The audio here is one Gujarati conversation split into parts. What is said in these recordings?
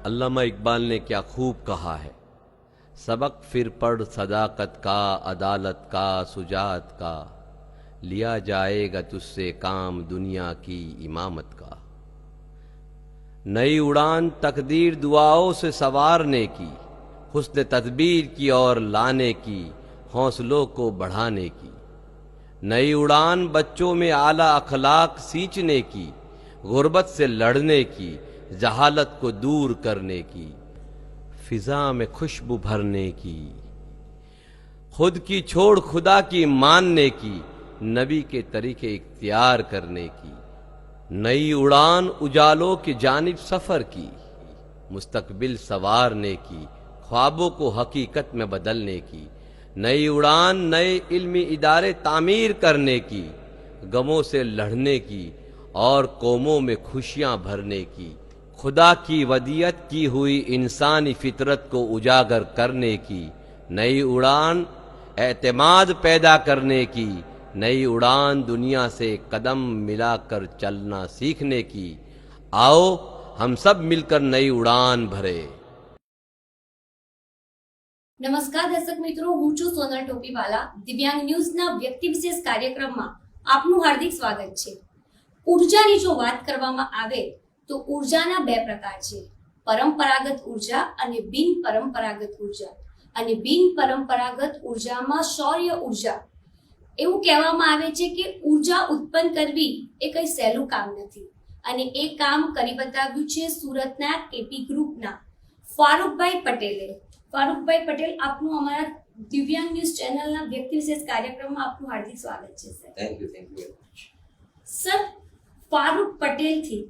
علامہ اقبال نے کیا خوب کہا ہے، سبق پھر پڑھ صداقت کا، عدالت کا، شجاعت کا، لیا جائے گا تجھ سے کام دنیا کی امامت کا۔ نئی اڑان تقدیر دعاؤں سے سنوارنے کی، حسن تدبیر کی اور لانے کی، حوصلوں کو بڑھانے کی۔ نئی اڑان بچوں میں اعلیٰ اخلاق سینچنے کی، غربت سے لڑنے کی، جہالت کو دور کرنے کی، فضا میں خوشبو بھرنے کی، خود کی چھوڑ خدا کی ماننے کی، نبی کے طریقے اختیار کرنے کی۔ نئی اڑان اجالوں کی جانب سفر کی، مستقبل سنوارنے کی، خوابوں کو حقیقت میں بدلنے کی۔ نئی اڑان نئے علمی ادارے تعمیر کرنے کی، غموں سے لڑنے کی اور قوموں میں خوشیاں بھرنے کی۔ خدا کی ودیعت کی ہوئی انسانی فطرت کو اجاگر کرنے کی۔ نئی اڑان اعتماد پیدا کرنے کی، نئی اڑان دنیا سے قدم ملا کر چلنا سیکھنے کی۔ آؤ ہم سب مل کر نئی اڑان بھرے۔ નમસ્કાર દર્શક મિત્રો, હું છું સોનલ ટોપીવાલા। દિવ્યાંગ ન્યૂઝના વ્યક્તિ વિશેષ કાર્યક્રમમાં આપનું હાર્દિક સ્વાગત છે। ઉર્જાની જો વાત કરવામાં આવે તો ઉર્જાના બે પ્રકાર છે, પરંપરાગત ઉર્જા અને બિનપરંપરાગત ઉર્જા। અને બિનપરંપરાગત ઉર્જામાં સૌર ઉર્જા। એવું કહેવામાં આવે છે કે ઉર્જા ઉત્પન્ન કરવી એ કંઈ સહેલું કામ નથી અને એ કામ કરી બતાવ્યું છે સુરતના કેપી ગ્રુપના ફારૂકભાઈ પટેલે। ફારૂકભાઈ પટેલ, આપનું અમારા દિવ્યાંગ ન્યૂઝ ચેનલના વ્યક્તિ વિશેષ કાર્યક્રમમાં આપનું હાર્દિક સ્વાગત છે sir. Thank you very much sir, Farooq પટેલથી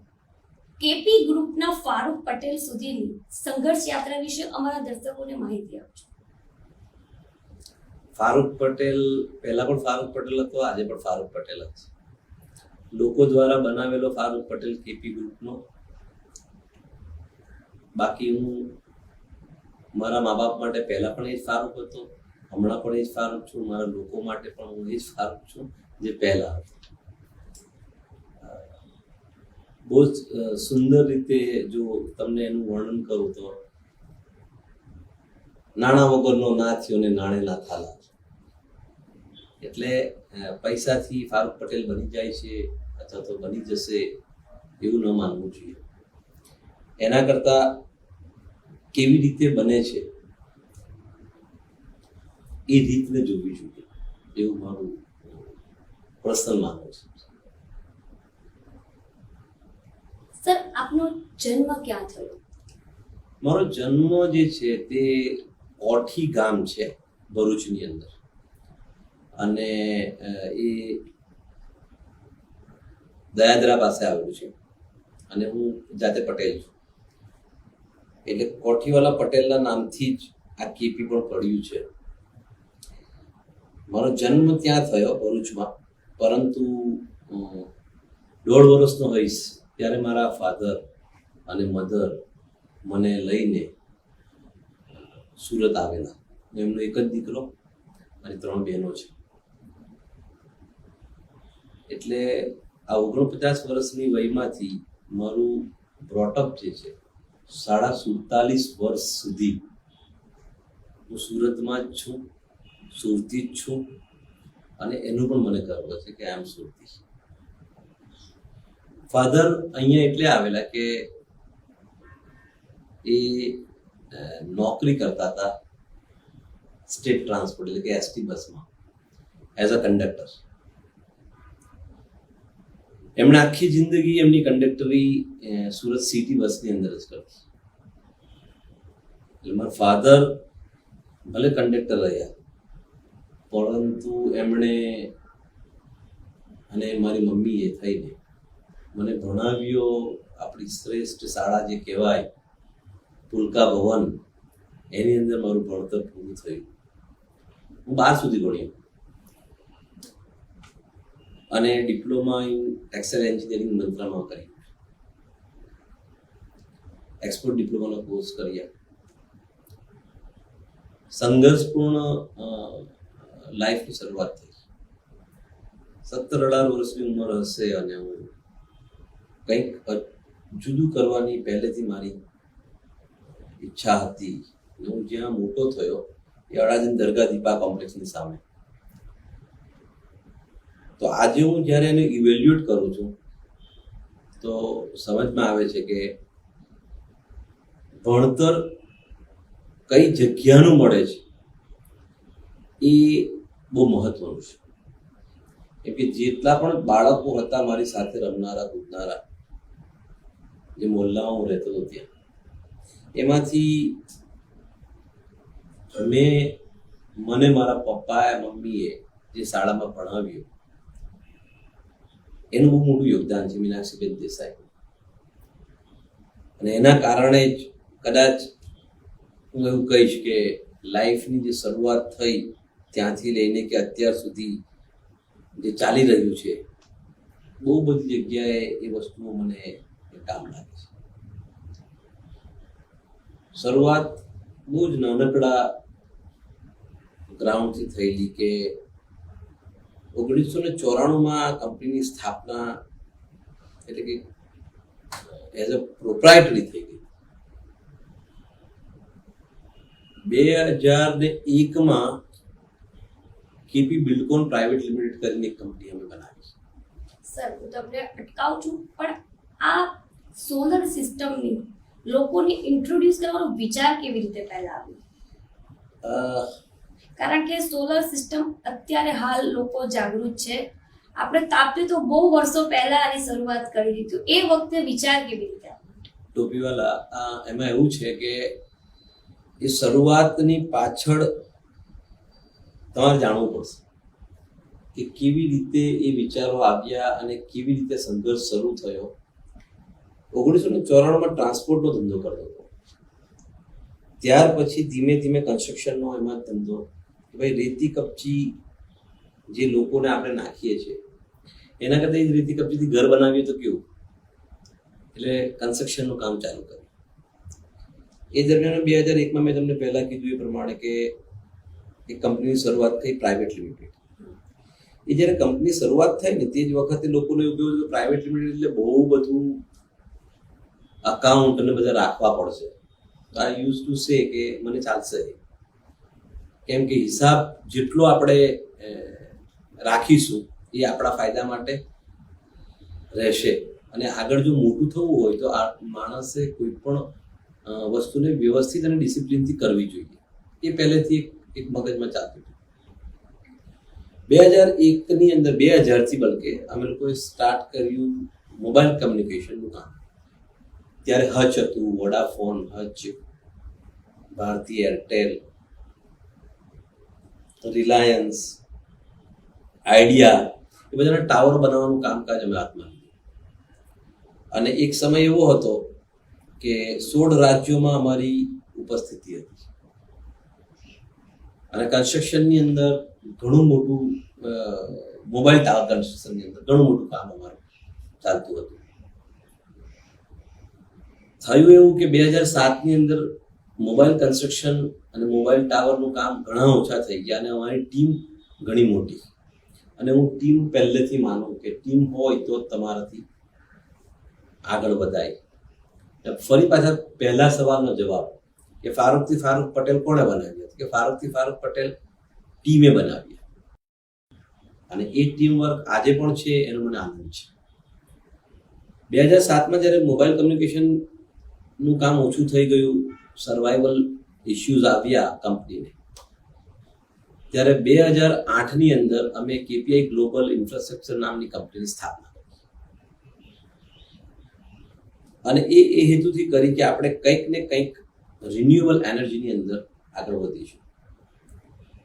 કેપી ગ્રુપના ફારૂક પટેલ સુધીની સંઘર્ષ યાત્રા વિશે અમારા દર્શકોને માહિતી આપજો। ફારૂક પટેલ પહેલા પણ ફારૂક પટેલ હતો, આજે પણ ફારૂક પટેલ જ છે। લોકો દ્વારા બનાવેલો ફારૂક પટેલ કેપી ગ્રુપનો। બાકી હું મારા મા બાપ માટે પહેલા પણ એ જ ફારૂક હતો, હમણાં પણ એ જ ફારૂક છું, મારા લોકો માટે પણ હું એ જ ફારૂક છું જે પહેલા હતો। બહુ જ સુંદર રીતે જો તમને એનું વર્ણન કરું તો નાણાં વગરનો ના થયો ને નાણે ના થાલા। એટલે પૈસાથી ફારૂક પટેલ બની જાય છે અથવા તો બની જશે એવું ન માનવું જોઈએ। એના કરતા કેવી રીતે બને છે એ રીતને જોવી જોઈએ એવું મારું પર્સનલ માનવું છે। સર, આપનો જન્મ ક્યાં થયો? મારો જન્મ જે છે તે કોઠી ગામ છે ભરૂચની અંદર, અને એ દયાદરા પાસે આવેલું છે, અને હું જાતે પટેલ છું એટલે કોઠીવાલા પટેલના નામથી જ આ કેપી પણ પડ્યું છે। મારો જન્મ ત્યાં થયો ભરૂચમાં, પરંતુ 1.5 વર્ષનો હોઈશ ત્યારે મારા ફાધર અને મધર મને લઈને સુરત આવેલા। એમનો એક જ દીકરો અને 3 બહેનો છે। એટલે આ 49 વર્ષની વયમાંથી મારું બ્રોટઅપ જે છે 47.5 વર્ષ સુધી હું સુરતમાં જ છું, સુરતી જ છું, અને એનું પણ મને ગર્વ છે કે આઈ એમ સુરતી। ફાધર અહીંયા એટલે આવેલા કે એ નોકરી કરતા હતા સ્ટેટ ટ્રાન્સપોર્ટ એટલે કે એસટી બસમાં એઝ અ કંડક્ટર। એમણે આખી જિંદગી એમની કંડક્ટરી સુરત સિટી બસની અંદર જ કરી। એટલે મારા ફાધર ભલે કંડક્ટર રહ્યા, પરંતુ એમણે અને મારી મમ્મીએ થઈને મને ભણાવ્યો આપણી શ્રેષ્ઠ શાળા જે કહેવાય પુલકા ભવન, એની અંદર મારું ભણતર પૂરું થયું। હું 12 સુધી ભણ્યો અને ડિપ્લોમા ઇન ટેક્સટાઇલ એન્જિનિયરિંગ મંત્રામાં કર્યું, એક્સપોર્ટ ડિપ્લોમાનો કોર્સ કર્યા। સંઘર્ષપૂર્ણ લાઈફની શરૂઆત થઈ। 17-18 વર્ષની ઉંમર હશે અને હું કંઈક જુદું કરવાની પહેલેથી મારી ઈચ્છા હતી. હું જ્યાં મોટો થયો એ અડાજણ દરગાહ દીપા કોમ્પ્લેક્સની સામે. તો આજે હું જ્યારે એને ઇવેલ્યુએટ કરું છું તો સમજમાં આવે છે કે ભણતર કઈ જગ્યાનું મળે છે એ બહુ મહત્વનું છે. કેમ કે જેટલા પણ બાળકો હતા મારી સાથે રમનારા કૂદનારા, જે મોહલ્લામાં હું રહેતો હતો ત્યાં, એમાંથી મને મારા પપ્પાએ મમ્મીએ જે શાળામાં ભણાવ્યું એનું બહુ મોટું યોગદાન છે મીનાક્ષીબેન દેસાઈ. અને એના કારણે જ કદાચ હું એવું કહીશ કે લાઈફની જે શરૂઆત થઈ ત્યાંથી લઈને કે અત્યાર સુધી જે ચાલી રહ્યું છે, બહુ બધી જગ્યાએ એ વસ્તુઓ મને કામ લાગે છે. શરૂઆત બહુ જ નાનકડા ગ્રાઉન્ડથી થયેલી કે 1994 કંપનીની સ્થાપના એટલે કે એઝ અ પ્રોપ્રાઇટરી થઈ ગઈ. 2001 કેપી બિલ્ડકોન પ્રાઇવેટ લિમિટેડ કરીને એક કંપની અમે બનાવી. સર હું તમને અટકાવું છું, પણ આ સોલર સિસ્ટમની લોકોને ઇન્ટ્રોડ્યુસ કરવાનો વિચાર કેવી રીતે પહેલા આવ્યો? કારણ કે સોલર સિસ્ટમ અત્યારે હાલ લોકો જાગૃત છે. આપણે તાપથી તો બહુ વર્ષો પહેલા આની શરૂઆત કરી દીધી. એ વખતે વિચાર કેવી રીતે આવ્યો? ટોપીવાલા, એમાં એવું છે કે એ શરૂઆતની પાછળ તમારે જાણવું પડશે કે કેવી રીતે એ વિચારો આવ્યા અને કેવી રીતે સંઘર્ષ શરૂ થયો. 1994 ટ્રાન્સપોર્ટનો ધંધો કરતો હતો. ત્યાર પછી ધીમે ધીમે કન્સ્ટ્રક્શનનો એમાં ધંધો કે ભાઈ રેતી કપચી જે લોકોને આપણે નાખીએ છીએ એના કરતાં એ રેતી કપચીથી ઘર બનાવીએ તો કેવું, એટલે કન્સ્ટ્રક્શનનું કામ ચાલુ કર્યું. એ દરમિયાન 2001 મેં તમને પહેલા કીધું એ પ્રમાણે કે એક કંપનીની શરૂઆત થઈ પ્રાઇવેટ લિમિટેડ. એ જ્યારે કંપની શરૂઆત થઈ ને તે જ વખતે લોકોને એવું કહ્યું કે પ્રાઇવેટ લિમિટેડ એટલે બહુ બધું અકાઉન્ટ અને બધા રાખવા પડશે. આઈ યુઝ ટુ સે કે મને ચાલશે, કેમ કે હિસાબ જેટલો આપણે રાખીશું એ આપણા ફાયદા માટે રહેશે. અને આગળ જો મોટું થવું હોય તો આ માણસે કોઈ પણ વસ્તુને વ્યવસ્થિત અને ડિસિપ્લિનથી કરવી જોઈએ. એ પહેલેથી એક મગજમાં ચાલતું હતું. 2001ની અંદર 2000થી બલકે અમે લોકોએ સ્ટાર્ટ કર્યું મોબાઈલ કમ્યુનિકેશનનું કામ. ત્યારે હચ હતું, Vodafone, Hutch, Bharti Airtel, Reliance, Idea, એ બધાના ટાવર બનાવવાનું કામકાજ અમે હાથમાં લીધું. અને એક સમય એવો હતો કે 16 રાજ્યોમાં અમારી ઉપસ્થિતિ હતી અને કન્સ્ટ્રક્શનની અંદર ઘણું મોટું મોબાઈલ ટાવર કન્સ્ટ્રક્શનની અંદર ઘણું મોટું કામ અમારું ચાલતું હતું. થયું એવું કે 2007ની અંદર મોબાઈલ કન્સ્ટ્રક્શન અને મોબાઈલ ટાવરનું કામ ઘણા ઓછા થઈ ગયા અને અમારી ટીમ ઘણી મોટી. અને હું ટીમ પહેલેથી માનું કે ટીમ હોય તો તમારાથી આગળ વધાય. ફરી પાછા પહેલા સવાલનો જવાબ કે ફારૂકથી ફારૂક પટેલ કોણે બનાવ્યા? કે ફારૂકથી ફારૂક પટેલ ટીમે બનાવ્યા. અને એ ટીમ વર્ક આજે પણ છે, એનો મને આનંદ છે. 2007માં જ્યારે મોબાઈલ કમ્યુનિકેશનનું કામ ઓછું થઈ ગયું, સર્વાઈવલ ઇશ્યુઝ આવ્યા કંપનીને, ત્યારે 2008ની અંદર અમે કેપીઆઈ ગ્લોબલ ઇન્ફ્રાસ્ટ્રક્ચર નામની કંપનીની સ્થાપના કરી. અને એ હેતુથી કરી કે આપણે કંઈક ને કંઈક રિન્યુએબલ એનર્જીની અંદર આગળ વધીશું.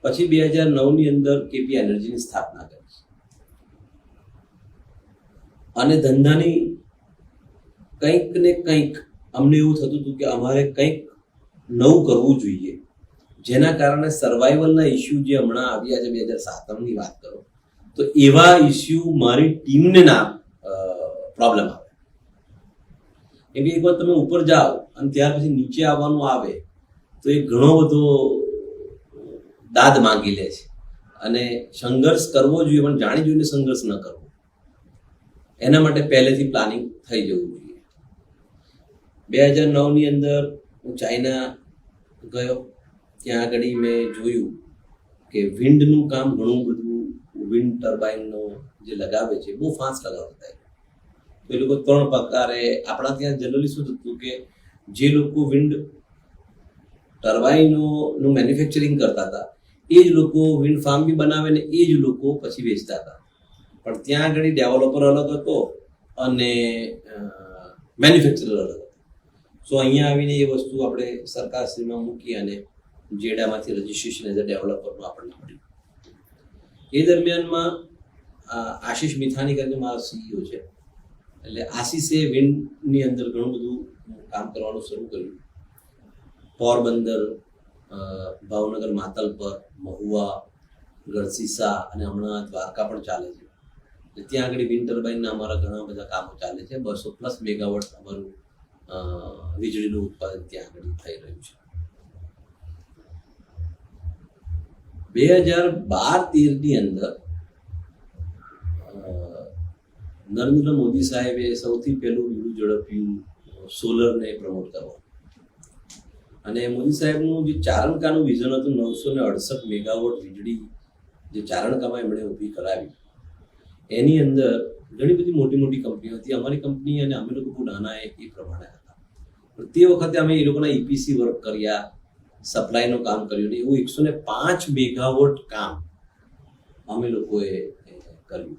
પછી 2009ની અંદર કેપી એનર્જીની સ્થાપના કરી. અને ધંધાની કંઈક ને કંઈક અમને એવું થતું હતું કે અમારે કંઈક નવું કરવું જોઈએ, જેના કારણે સર્વાઈવલના ઇસ્યુ જે હમણાં આવ્યા છે 2007ની વાત કરો તો એવા ઇસ્યુ મારી ટીમને ના પ્રોબ્લેમ આવે. કેમ કે એક વાર તમે ઉપર જાઓ અને ત્યાર પછી નીચે આવવાનું આવે તો એ ઘણો બધો દાદ માંગી લે છે. અને સંઘર્ષ કરવો જોઈએ પણ જાણી જોઈને સંઘર્ષ ન કરવો, એના માટે પહેલેથી પ્લાનિંગ થઈ જવું જોઈએ. 2009ની અંદર હું ચાઇના ગયો, ત્યાં આગળ મેં જોયું કે વિન્ડનું કામ ઘણું બધું વિન્ડ ટર્બાઇનનો જે લગાવે છે બહુ ફાસ્ટ લગાવતા તો એ લોકો 3 પ્રકારે, આપણા ત્યાં જનરલી શું થતું કે જે લોકો વિન્ડ ટર્બાઇનોનું મેન્યુફેક્ચરિંગ કરતા હતા એ જ લોકો વિન્ડ ફાર્મ બી બનાવે ને એ જ લોકો પછી વેચતા હતા. પણ ત્યાં આગળ ડેવલપર અલગ હતો અને મેન્યુફેક્ચરર અલગ હતો. સો અહીંયા આવીને એ વસ્તુ આપણે સરકારશ્રીમાં મૂકી અને જેડામાંથી રજિસ્ટ્રેશન એઝ અ ડેવલપરનું આપણને મળ્યું. એ દરમિયાનમાં આશીષ મિથાની કરીને મારા સીઈઓ છે, એટલે આશીષે વિન્ડની અંદર ઘણું બધું કામ કરવાનું શરૂ કર્યું. પોરબંદર, ભાવનગર માતલપર, મહુવા, ગઢસીસા અને હમણાં દ્વારકા પણ ચાલે છે. ત્યાં આગળ વિન્ડ ટર્બાઇનના અમારા ઘણા બધા કામો ચાલે છે. 200+ મેગાવોટ અમારું વીજળીનું ઉત્પાદન ત્યાં આગળ થઈ રહ્યું છે. 2012-13ની અંદર નરેન્દ્ર મોદી સાહેબે સૌથી પહેલું બીડું ઝડપ્યું સોલરને પ્રમોટ કરવાનું. અને મોદી સાહેબનું જે ચારણકાનું વિઝન હતું 968 મેગાવોટ વીજળી જે ચારણકામાં એમણે ઊભી કરાવી, એની અંદર ઘણી બધી મોટી મોટી કંપનીઓ હતી. અમારી કંપની અને અમે લોકો નાના એ પ્રમાણે હતા. પણ તે વખતે અમે એ લોકોના EPC વર્ક કર્યા, સપ્લાયનું કામ કર્યું ને એવું 105 મેગાવોટ કામ અમે લોકોએ કર્યું.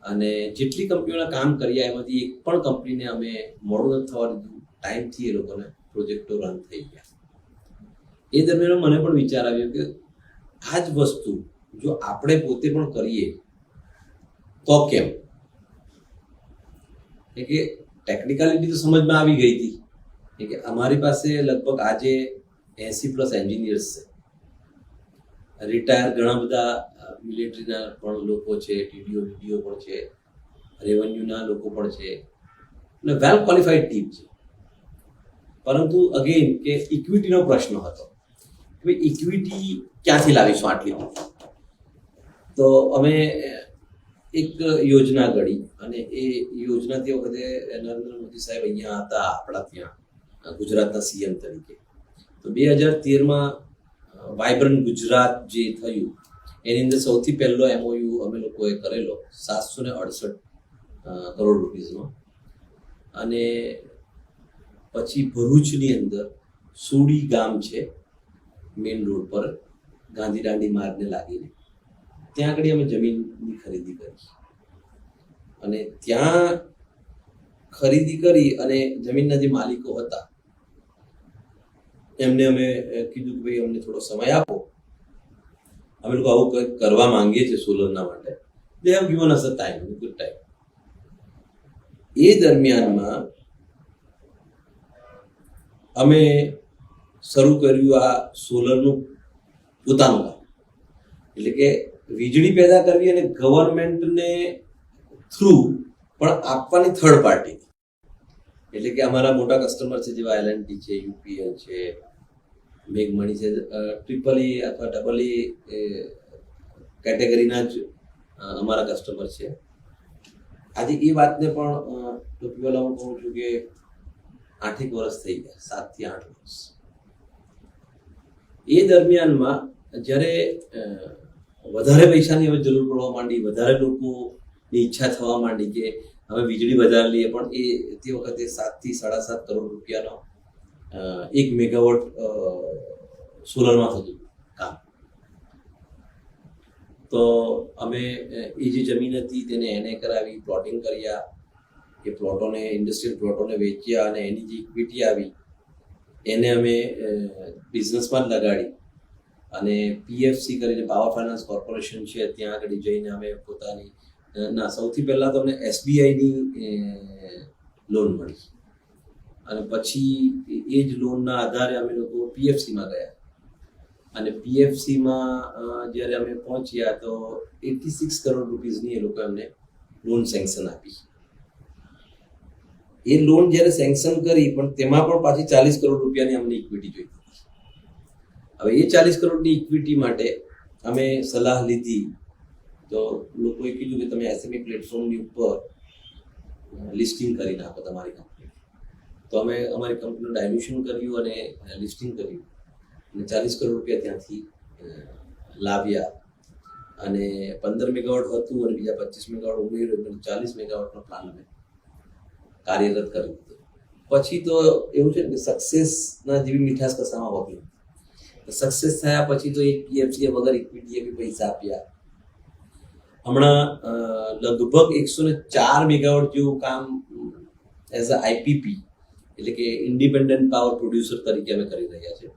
અને જેટલી કંપનીઓના કામ કર્યા એમાંથી એક પણ કંપનીને અમે મોડું નથી થવા દીધું. ટાઈમથી એ લોકોને પ્રોજેક્ટો રન થઈ ગયા. એ દરમિયાન મને પણ વિચાર આવ્યો કે આ જ વસ્તુ જો આપણે પોતે પણ કરીએ તો કેમ? કે ટેકનિકાલિટી તો સમજમાં આવી ગઈ હતી કે અમારી પાસે લગભગ આજે 80+ એન્જિનિયર્સ છે. રિટાયર ઘણા બધા મિલિટરીના પણ લોકો છે, TDO પણ છે, રેવન્યુના લોકો પણ છે, અને વેલ ક્વોલિફાઈડ ટીમ છે. પરંતુ અગેન કે ઇક્વિટીનો પ્રશ્ન હતો કે ઇક્વિટી ક્યાંથી લાવીશું આટલી બધી? તો અમે એક યોજના ઘડી અને એ યોજના તે વખતે નરેન્દ્ર મોદી સાહેબ અહીંયા હતા આપણા ત્યાં ગુજરાતના CM તરીકે. તો 2013માં વાઇબ્રન્ટ ગુજરાત જે થયું એની અંદર સૌથી પહેલો MOU અમે લોકોએ કરેલો 768 કરોડ રૂપિયાનો. અને પછી ભરૂચની અંદર સુડી ગામ છે મેઇન રોડ પર ગાંધીદાંડી માર્ગને લાગીને, ત્યાં આગળ અમે જમીનની ખરીદી કરી. અને ત્યાં ખરીદી કરી અને જમીનના જે માલિકો હતા એમને અમે કીધું કે ભાઈ અમને થોડો સમય આપો, અમે લોકો આવું કંઈક કરવા માંગીએ છીએ સોલરના માટે. They have given us a time, good time. એ દરમિયાનમાં અમે શરૂ કર્યું આ સોલરનું પોતાનું કામ. એટલે કે વીજળી પેદા કરવી અને ગવર્મેન્ટને થ્રુ પણ આપવાની થર્ડ પાર્ટી. એટલે કે અમારા મોટા કસ્ટમર છે જેવા L&T છે, UPL છે, મેઘમણી છે, EEE અથવા EE કેટેગરીના જ અમારા કસ્ટમર છે. આજે એ વાતને પણ ટોપીવાલા હું કહું છું કે 8 વર્ષ થઈ ગયા, 7 થી 8 વર્ષ. એ દરમિયાનમાં જ્યારે વધારે પૈસાની હવે જરૂર પડવા માંડી, વધારે લોકોની ઈચ્છા થવા માંડી કે હવે વીજળી વધારે લઈએ, પણ એ તે વખતે 7 થી 7.5 કરોડ રૂપિયાનો 1 મેગાવોટ સોલરમાં થતું કામ. તો અમે એ જે જમીન હતી તેને એને કરાવી, પ્લોટિંગ કર્યા, એ પ્લોટોને ઇન્ડસ્ટ્રીયલ પ્લોટોને વેચ્યા અને એની જે ઇક્વિટી આવી એને અમે બિઝનેસમાં જ લગાડી. અને PFC કરીને પાવર ફાઇનાન્સ કોર્પોરેશન છે ત્યાં આગળ જઈને અમે પોતાની સૌથી પહેલાં તો અમને SBIની લોન મળી અને પછી એ જ લોનના આધારે અમે લોકો PFCમાં ગયા. અને PFCમાં જ્યારે અમે પહોંચ્યા તો 86 કરોડ રૂપિયાની એ લોકો અમને લોન સેન્કશન આપી. એ લોન જ્યારે સેન્કશન કરી પણ તેમાં પણ પાછી 40 કરોડ રૂપિયાની અમને ઇક્વિટી જોઈતી. હવે એ 40 કરોડની ઇક્વિટી માટે અમે સલાહ લીધી તો લોકોએ કીધું કે તમે SME પ્લેટફોર્મની ઉપર લિસ્ટિંગ કરી નાખો તમારી કંપની. તો તો અમે અમારી કંપનીનું ડાયલ્યુશન કર્યું અને લિસ્ટિંગ કર્યું અને 40 કરોડ રૂપિયા ત્યાંથી લાવ્યા અને 15 મેગાવોટ હતું અને બીજા 25 મેગાવોટ ઉમેર્યું એટલે 40 મેગાવોટનો પ્લાન અમે કાર્યરત કર્યો હતો. પછી તો એવું છે ને કે સક્સેસના જેવી મીઠાશ કશામાં હોતી નથી. સક્સેસ થયા પછી તો એક પીએફસીએ વગર ઇક્વિટીએ બી પૈસા આપ્યા. હમણાં લગભગ 104 મેગાવોટ જેવું કામ એઝ અ આઈપીપી એટલે કે ઇન્ડિપેન્ડન્ટ પાવર પ્રોડ્યુસર તરીકે અમે કરી રહ્યા છીએ,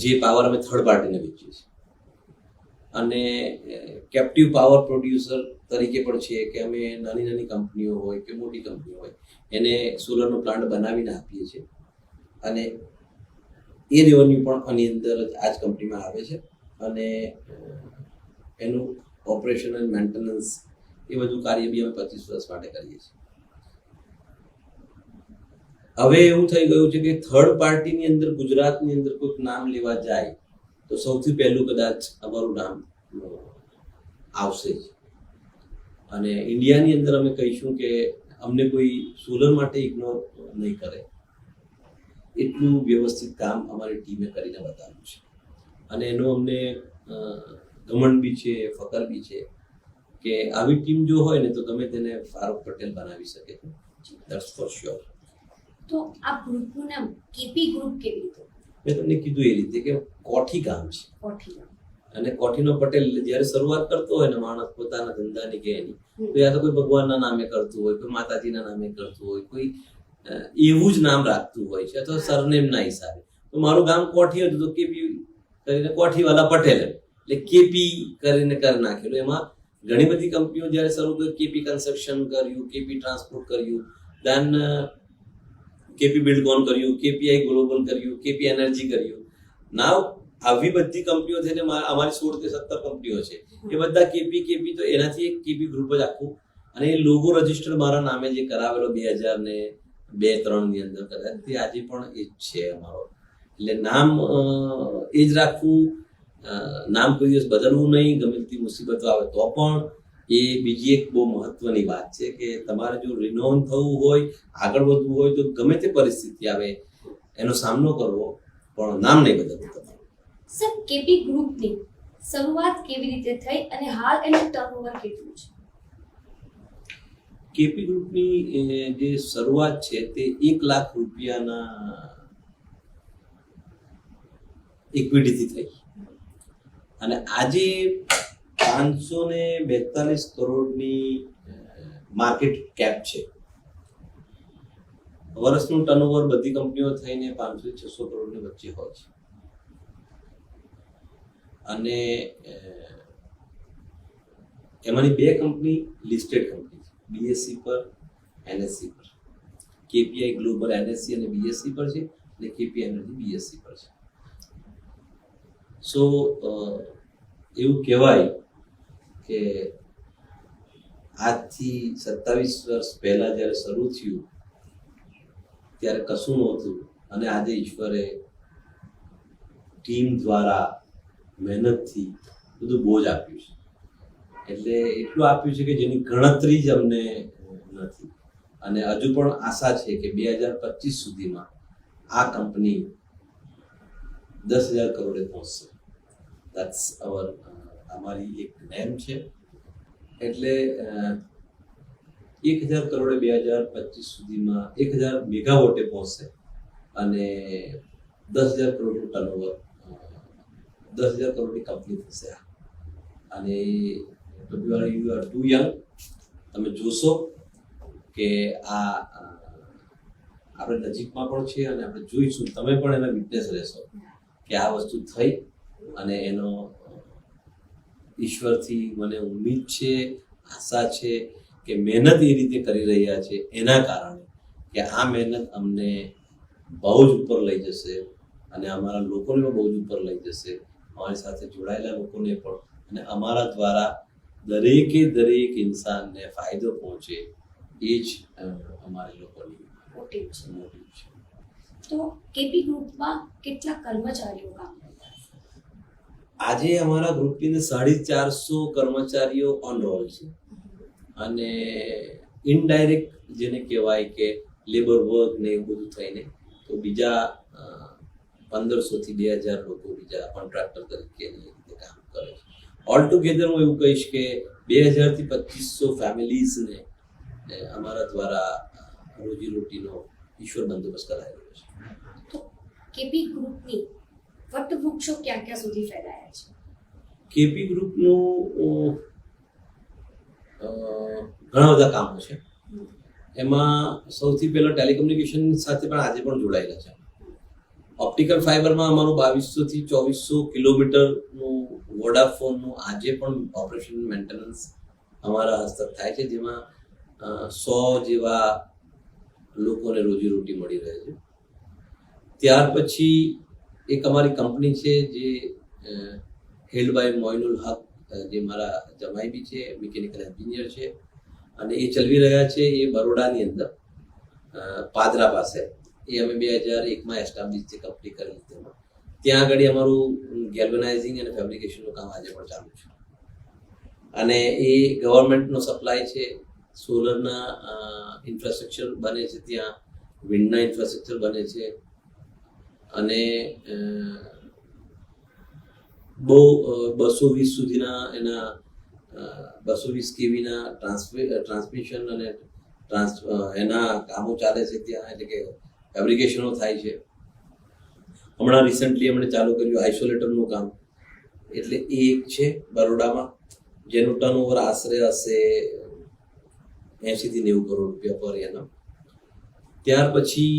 જે પાવર અમે થર્ડ પાર્ટીને વેચીએ છીએ. અને કેપ્ટિવ પાવર પ્રોડ્યુસર તરીકે પણ છે કે અમે નાની નાની કંપનીઓ હોય કે મોટી કંપનીઓ હોય એને સોલરનો પ્લાન્ટ બનાવીને આપીએ છીએ અને એ રેવન્યુ પણ આની અંદર જ આ જ કંપનીમાં આવે છે અને એનું ઓપરેશન અને મેન્ટેનન્સ એ બધું કાર્ય બી અમે 25 વર્ષ માટે કરીએ છીએ. હવે એવું થઈ ગયું છે કે થર્ડ પાર્ટીની અંદર ગુજરાતની અંદર કોઈક નામ લેવા જાય તો સૌથી પહેલું કદાચ અમારું નામ આવશે જ. અને ઇન્ડિયાની અંદર અમે કહીશું કે અમને કોઈ સોલર માટે ઇગ્નોર નહીં કરે એટલું વ્યવસ્થિત કામ અમારી ટીમે કરીને બતાવ્યું છે. અને એનો અમને ઘમંડ બી છે, ફકર બી છે કે આવી ટીમ જો હોય ને તો ગમે તેને ફારૂક પટેલ બનાવી શકે છે. That's for sure. તો આ ગ્રુપનું નામ કેપી ગ્રુપ કેવી રીતે? મેં તમને કીધું એ રીતે કે કોઠી ગામ છે કોઠી ગામ. અને કોઠીનો પટેલ જ્યારે શરૂઆત કરતો હોય ને માણસ પોતાના ધંધાની કે એની, તો યા તો કોઈ ભગવાનના નામે કરતું હોય, કોઈ માતાજીના નામે કરતું હોય, કોઈ એવું જ નામ રાખતું હોય છે અથવા સરનેમના હિસાબે. તો મારું ગામ કોઠી હતું તો કેપી કરીને કોઠીવાલા પટેલ એટલે કેપી કરીને કરી નાખેલું. એમાં ઘણી બધી કંપનીઓ જ્યારે શરૂ કરી, કેપી કન્સ્ટ્રક્શન કર્યું, કેપી ટ્રાન્સપોર્ટ કર્યું, દેન કેપી બિલ્ડકોન કર્યું, કેપીઆઈ ગ્લોબલ કર્યું, કેપી એનર્જી કર્યું. નાવ આવી બધી કંપનીઓ થઈને અમારી 16 કે 17 કંપનીઓ છે એ બધા કેપી તો એનાથી એક કેપી ગ્રુપ જ આખું. અને એ લોગો રજીસ્ટર મારા નામે જે કરાવેલો 2002-3 ની અંદર કરાય તે આજે પણ એ જ છે અમારો. એટલે નામ એ જ રાખવું, નામ કોઈ દિવસ બદલવું નહીં. ગમે તેટલી મુસીબતો આવે તો પણ એ બીજી એક બહુ મહત્વની વાત છે કે તમારે જો રિનોન થવું હોય, આગળ વધવું હોય તો ગમે તે પરિસ્થિતિ આવે એનો સામનો કરવો, પણ નામ નહીં બદલવું તમારું. સર, કેપી ગ્રુપની શરૂઆત કેવી રીતે થઈ અને હાલ એનું ટર્નઓવર કેટલું છે? કેપી ગ્રુપની જે શરૂઆત છે તે 1 લાખ રૂપિયાના ઇક્વિટીથી થઈ અને આજે 542 કરોડની માર્કેટ કેપ છે. વર્ષનું ટર્નઓવર બધી કંપનીઓ થઈને 500-600 કરોડની વચ્ચે હોય છે. અને એમાંની 2 કંપની લિસ્ટેડ કંપની છે, બીએસસી પર, એનએસસી પર. કેપીઆઈ ગ્લોબલ એનએસસી અને બીએસસી પર છે અને કેપી એનર્જી બીએસસી પર છે. સો એવું કહેવાય કે આજથી 27 વર્ષ પહેલા જ્યારે શરૂ થયું ત્યારે કશું નહોતું અને આજે ઈશ્વરે ટીમ દ્વારા મહેનતથી બધું બોજ આપ્યું છે. એટલે એટલું આપ્યું છે કે જેની ગણતરી જ અમને નથી. અને હજુ પણ આશા છે કે 2025 સુધીમાં આ કંપની 10,000 કરોડે પહોંચશે. દેટ્સ અમારી એક નેમ છે. એટલે 1,000 કરોડે 2025 સુધીમાં 1,000 મેગાવોટે પહોંચશે અને 10,000 કરોડનું ટર્નઓવર, 10,000 કરોડની કંપની થશે. અને યુ આર ટુ યંગ. તમે જોશો કે આ આપણે નજીકમાં પણ છે અને આપણે જોઈશું, તમે પણ એના વિટનેસ રહેશો કે આ વસ્તુ થઈ. અને એનો ઈશ્વરથી મને ઉમ્મીદ છે, આશા છે કે મહેનત એ રીતે કરી રહ્યા છે એના કારણે કે આ મહેનત અમને બહુ જ ઉપર લઈ જશે અને અમારા લોકોને પણ બહુ જ ઉપર લઈ જશે, અમારી સાથે જોડાયેલા લોકોને પણ. અને અમારા દ્વારા દરેક ઇન્સાનને ફાયદો પહોંચે એ જ અમારી લોકોની મોટિવ છે. મોટિવ છે. તો કેપી ગ્રુપમાં કેટલા કર્મચારીઓ કામ કરતા હશે? આજે અમારા ગ્રુપની અંદર 450 કર્મચારીઓ ઓન રોલ છે અને ઇનડાયરેક્ટ જેને કહેવાય કે લેબર વર્ક ને એવું બધું થઈને તો બીજા 1500 થી 2000 લોકો બીજા કોન્ટ્રાક્ટર તરીકે કામ કરે છે. ઓલ ટુગેધર હું એવું કહીશ કે 2000 થી 2500 ફેમિલીઝને અમારા દ્વારા રોજીરોટીનો ઈશ્વર બંદોબસ્ત કરાયેલો છે. તો કેપી ગ્રુપની વટવૃક્ષો ક્યાં ક્યાં સુધી ફેલાયા છે? કેપી ગ્રુપનું ઘણા બધા કામો છે. એમાં સૌથી પહેલા ટેલિકોમ્યુનિકેશન સાથે પણ આજે પણ જોડાયેલા છે. ઓપ્ટિકલ ફાઈબરમાં અમારું 2200 થી 2400 કિલોમીટરનું વોડાફોનનું આજે પણ ઓપરેશન મેન્ટેનન્સ અમારા હસ્તક થાય છે, જેમાં 100 જેવા લોકોને રોજીરોટી મળી રહે છે. ત્યાર પછી એક અમારી કંપની છે જે હેલ્ડ બાય મોઇનુલ હક, જે મારા જમાઈ બી છે, મિકેનિકલ એન્જિનિયર છે, અને એ ચલાવી રહ્યા છે એ બરોડાની અંદર પાદરા પાસે. એ અમે 2001માં એસ્ટાબ્લિશ જે કંપની કરી તેમાં ત્યાં આગળ અમારું ગેલ્વેનાઇઝિંગ અને ફેબ્રિકેશનનું કામ આજે પણ ચાલુ છે. અને એ ગવર્મેન્ટનો સપ્લાય છે. સોલરના ઇન્ફ્રાસ્ટ્રક્ચર બને છે ત્યાં, વિન્ડના ઇન્ફ્રાસ્ટ્રક્ચર બને છે, અને બહુ 220 સુધીના એના 220 કેવીના ટ્રાન્સમિશન અને એના કામો ચાલે છે ત્યાં, એટલે કે ફેબ્રિકેશનો થાય છે. હમણાં રિસન્ટલી એમણે ચાલુ કર્યું આઇસોલેટરનું કામ, એટલે એ એક છે બરોડામાં, જેનું ટર્નઓવર આશરે હશે 80 થી 90 કરોડ રૂપિયા પર એના. ત્યાર પછી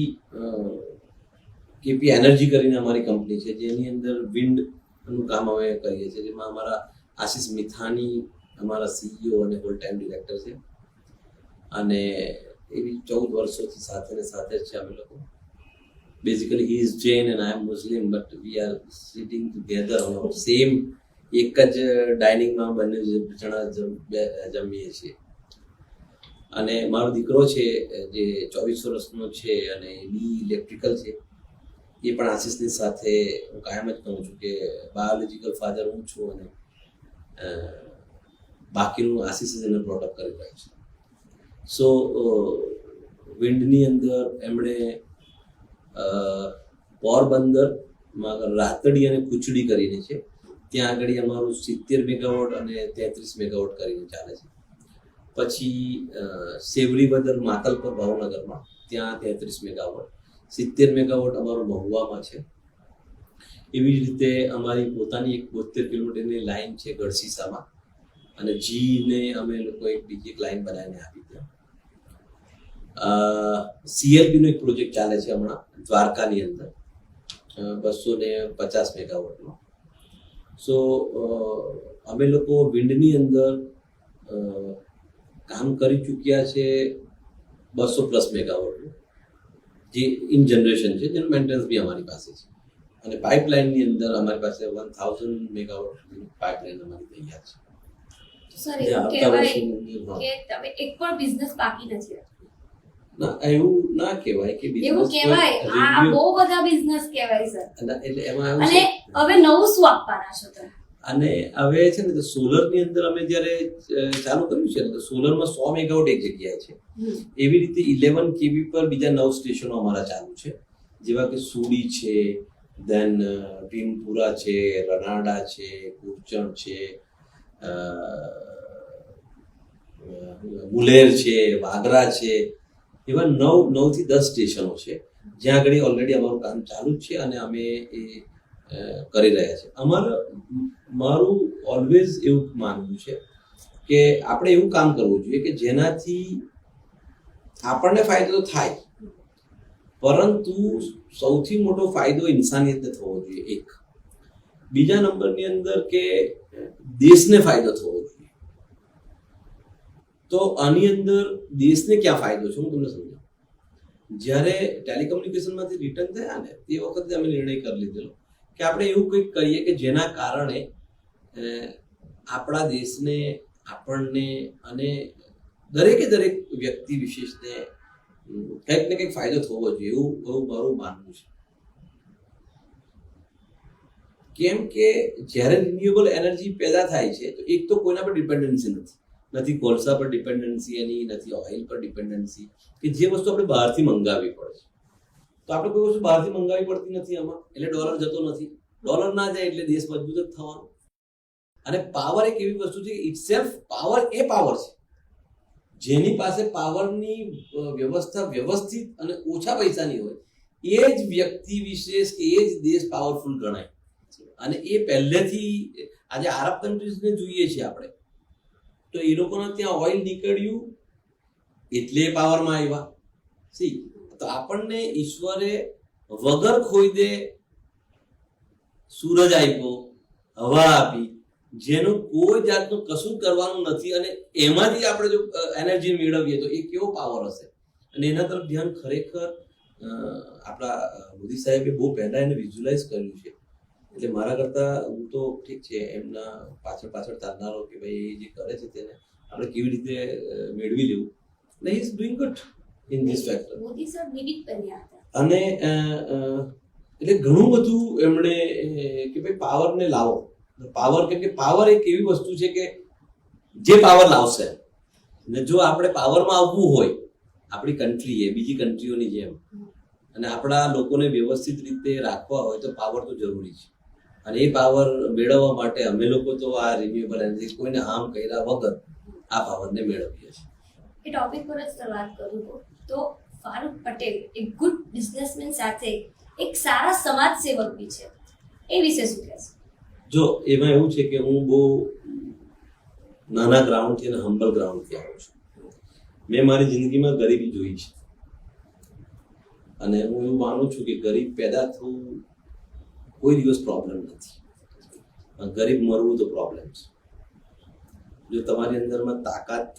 કેપી એનર્જી કરીને અમારી કંપની છે, જેની અંદર વિન્ડનું કામ અમે કરીએ છીએ, જેમાં અમારા આશિષ મિથાની અમારા સીઈઓ અને હોલ ટાઈમ ડિરેક્ટર છે. અને એવી 14 વર્ષોથી સાથે ને સાથે જ છે અમે લોકો. Basically he is Jain and I am Muslim, but we are sitting together on same એક જ ડાઇનિંગમાં બંને જણા જમીએ છીએ. અને મારો દીકરો છે જે 24 વર્ષનો છે અને એ બી ઇલેક્ટ્રિકલ છે, એ પણ આશિષની સાથે હું કાયમ જ કહું છું કે બાયોલોજીકલ ફાધર હું છું અને બાકીનું આશિષ જ એને બ્રોટઅપ કરી રહ્યો છે. સો વિન્ડની અંદર એમણે પોરબંદરમાં રાતડી અને કુચડી કરીને છે, ત્યાં આગળ અમારું 70 મેગાવોટ અને 33 મેગાવોટ કરીને ચાલે છે. પછી સેવરી બદર માતલપર ભાવનગરમાં ત્યાં 33 મેગાવોટ, 70 મેગાવોટ અમારું મહુવામાં છે. એવી જ રીતે અમારી પોતાની એક 72 કિલોમીટરની લાઈન છે ગઢસીસામાં, અને જીને અમે લોકો એક બીજી એક લાઈન બનાવીને આપી ત્યાં. સીએલબીનો એક પ્રોજેક્ટ ચાલે છે હમણાં દ્વારકાની અંદર 250 મેગાવોટનો. સો અમે લોકો વિન્ડની અંદર કામ કરી ચૂક્યા છે 200+ મેગાવોટનું, જે ઇન જનરેશન છે, જેનું મેન્ટેનન્સ બી અમારી પાસે છે. અને પાઇપલાઇનની અંદર અમારી પાસે 1000 મેગાવોટ પાઇપલાઇન અમારી તૈયાર છે. સર, એવું કહેવાય કે તમે એક પણ બિઝનેસ બાકી નથી રાખ્યો. ના, એવું ના કહેવાય કે એવું કહેવાય, આ બહુ બધા બિઝનેસ કહેવાય સર. એટલે એમાં અને હવે નવું શું આપવાના છો તમે? અને હવે છે ને સોલરની અંદર અમે જ્યારે ચાલુ કર્યું છે તો સોલરમાં 100 મેગાવોટ એક જગ્યાએ છે. એવી રીતે 11 કેવી પર બીજા 9 સ્ટેશનો અમારા ચાલુ છે, જેવા કે સુડી છે, દેન ભીમપુરા છે, રનાડા છે, કુરચણ છે, મુલેર છે, વાગરા છે. એવા 9 થી 10 સ્ટેશનો છે જ્યાં આગળ ઓલરેડી અમારું કામ ચાલુ જ છે અને અમે એ કરી રહ્યા છે. મારું ઓલવેઝ એવું માનવું છે કે આપણે એવું કામ કરવું જોઈએ કે જેનાથી આપણને ફાયદો થાય, પરંતુ સૌથી મોટો ફાયદો ઇન્સાનિયતને થવો જોઈએ એક. બીજા નંબરની અંદર કે દેશને ફાયદો થવો જોઈએ. તો આની અંદર દેશને ક્યાં ફાયદો છે હું તમને સમજાવું. જ્યારે ટેલિકોમ્યુનિકેશનમાંથી રિટર્ન થયા ને તે વખતે અમે નિર્ણય કરી લીધેલો કે આપણે એવું કંઈક કરીએ કે જેના કારણે આપણા દેશને, આપણને અને દરેકે દરેક વ્યક્તિ વિશેષને કંઈક ને કંઈક ફાયદો થવો જોઈએ, એવું મારું માનવું છે. કેમ કે જ્યારે રિન્યુએબલ એનર્જી પેદા થાય છે તો એક તો કોઈના પર ડિપેન્ડન્સી નથી. નથી કોલસા પર ડિપેન્ડન્સી એની, નથી ઓઇલ પર ડિપેન્ડન્સી, કે જે વસ્તુ આપણે બહારથી મંગાવવી પડે છે. તો આપણે કોઈ વસ્તુ બહારથી મંગાવવી પડતી નથી આમાં, એટલે ડોલર જતો નથી. ડોલર ના જાય એટલે દેશ મજબૂત જ થવાનો. અને પાવર એક એવી વસ્તુ છે કે ઇટસેલ્ફ પાવર એ પાવર છે. જેની પાસે પાવરની વ્યવસ્થા વ્યવસ્થિત અને ઓછા પૈસાની હોય એ જ વ્યક્તિ વિશેષ કે એ જ દેશ પાવરફુલ ગણાય. અને એ પહેલેથી આજે આરબ કન્ટ્રીઝને જોઈએ છીએ આપણે, તો એ લોકોના ત્યાં ઓઇલ નીકળ્યું એટલે પાવરમાં આવ્યા. તો આપણને ઈશ્વરે વગર ખોઈ સૂરજ આપ્યો, હવા આપી, જેનું કોઈ જાતનું કશું કરવાનું નથી, અને એમાંથી આપણે જો એનર્જી મેળવીએ તો એ કેવો પાવર હશે. અને એના તરફ ધ્યાન ખરેખર આપણા મોદી સાહેબે બહુ પહેલા એને વિઝ્યુલાઇઝ કર્યું છે. એટલે મારા કરતા હું તો ઠીક છે એમના પાછળ ચાલનારો કે ભાઈ એ જે કરે છે તેને આપણે કેવી રીતે મેળવી લેવું. એટલે he is doing good in this factor. Modi sir નિમિત્ત બન્યા હતા. અને એટલે ઘણું બધું એમણે કે ભાઈ પાવરને લાવો. પાવર કેમ કે પાવર એક એવી વસ્તુ છે કે જે પાવર લાવશે. ને જો આપણે પાવરમાં આવવું હોય આપણી કન્ટ્રીએ બીજી કન્ટ્રીઓની જેમ, અને આપણા લોકોને વ્યવસ્થિત રીતે રાખવા હોય તો પાવર તો જરૂરી છે. અને એ પાવર મેળવવા માટે અમે લોકો તો આ રિન્યુએબલ એનર્જી કોઈને હાર્મ કર્યા વગર આ પાવરને મેળવીએ છીએ. એ ટોપિક પર જ વાત કરું તો ફારૂક પટેલ એક ગુડ બિઝનેસમેન સાથે એક સારા સમાજ સેવક બી છે, એ વિશે શું કહેશો? જો એમાં એવું છે કે હું બહુ નાના ગ્રાઉન્ડથી અને હમ્બલ ગ્રાઉન્ડથી આવું છું. મેં મારી જિંદગીમાં ગરીબી જોઈ છે, અને હું એવું માનું છું કે ગરીબ પેદા થવું કોઈ દિવસ પ્રોબ્લેમ નથી, ગરીબ મરવું તો પ્રોબ્લેમ છે. જો તમારી અંદરમાં તાકાત